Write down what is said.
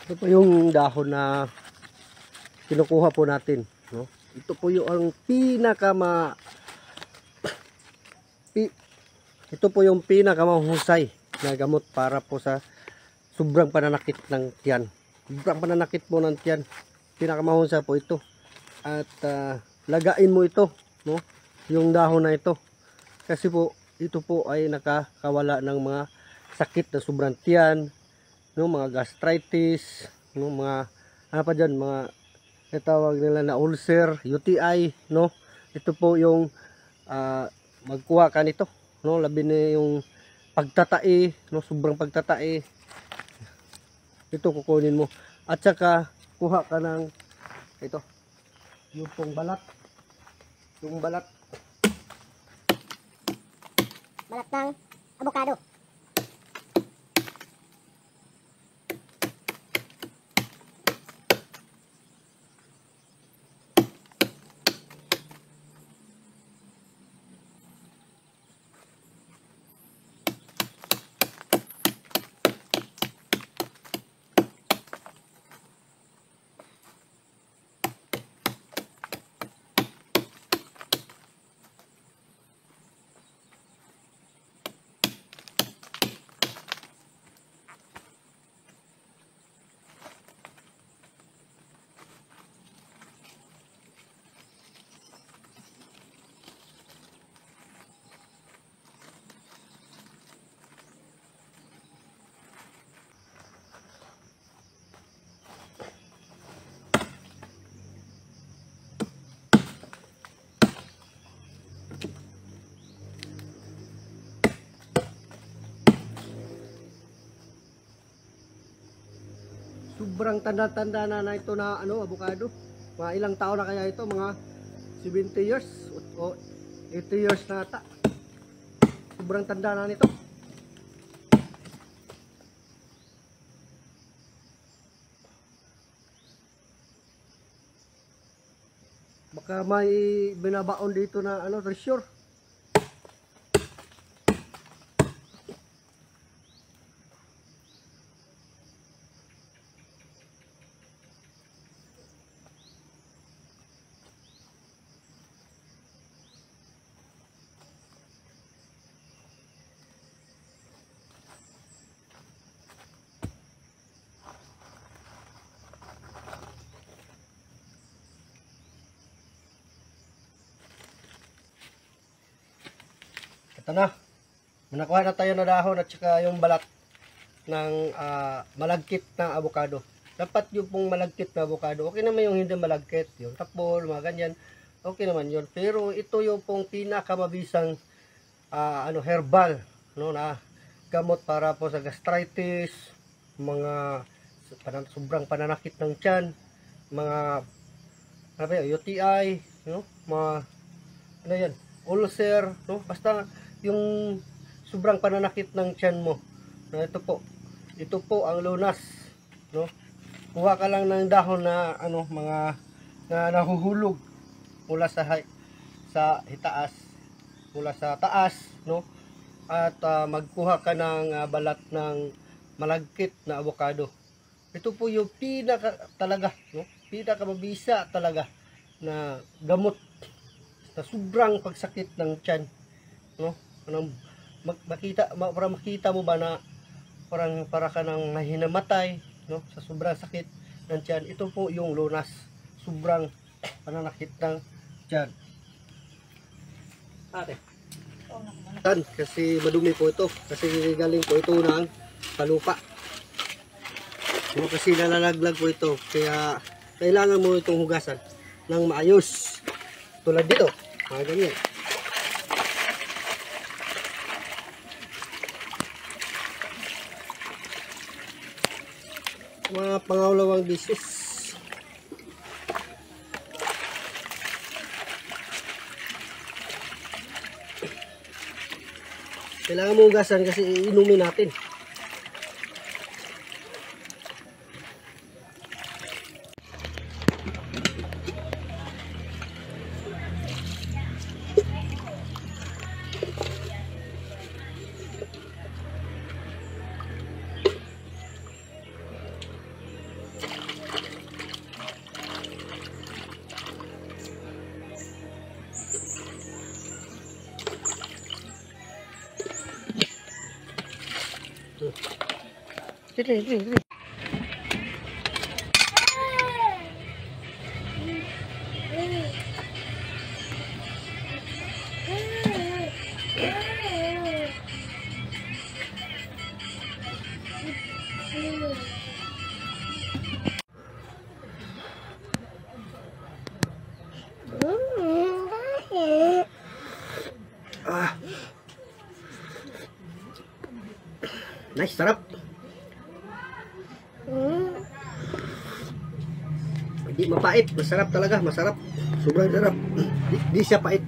Ito po yung dahon na kinukuha po natin, no? Ito po yung ang ito po yung pinakamahusay na gamot para po sa sobrang pananakit ng tiyan. Sobrang pananakit po ng tiyan. Pinakamahusay po ito. At lagain mo ito, no? Yung dahon na ito. Kasi po ito po ay nakakawala ng mga sakit na sobrang tiyan, no, mga gastritis, no, mga ano pa dyan, mga tawag nila na ulcer, UTI, no. Ito po yung magkuha ka nito, no, labi na yung pagtatai, no, sobrang pagtatai. Ito kukunin mo. At saka kuha ka ng ito, yung pong balat. Yung balat ng avocado. sobrang tanda-tanda na ito na avocado. Mga ilang taon na kaya ito, mga 70 years o 80 years na ata. Sobrang tanda na nito. Baka may binabaon dito na treasure. Ito na. Nakuha na tayo na dahon at saka yung balat ng malagkit na avocado. Dapat yung pong malagkit na avocado. Okay naman yung hindi malagkit. Yung tapol, mga ganyan. Okay naman yun. Pero ito yung pong pinakamabisang herbal, no, na gamot para po sa gastritis, mga sobrang pananakit ng tiyan, mga UTI, no, mga yan, ulcer, no, basta yung sobrang pananakit ng tiyan mo. No, ito po ang lunas, no. Kuha ka lang ng dahon na mga na nahuhulog mula sa itaas, mula sa taas, no. At magkuha ka ng balat ng malagkit na avocado. Ito po yung talaga, no, pinakamabisa talaga na gamot sa sobrang pagsakit ng tiyan, no. Para makita mo ba na para ka nang mahinamatay, no, sa sobrang sakit ng tiyan. Ito po yung lunas, sobrang pananakit ng tiyan. Ate, kasi madumi po ito, kasi galing po ito ng palupa, no, kasi nalalaglag po ito, kaya kailangan mo itong hugasan ng maayos tulad dito, mga ganyan. Mga pangalawang beses. Kailangan mo hugasan kasi inumin natin. Sige. Ah. Nice, sarap. Hindi mapait, masarap talaga, masarap. Sobrang sarap. Di siya pait.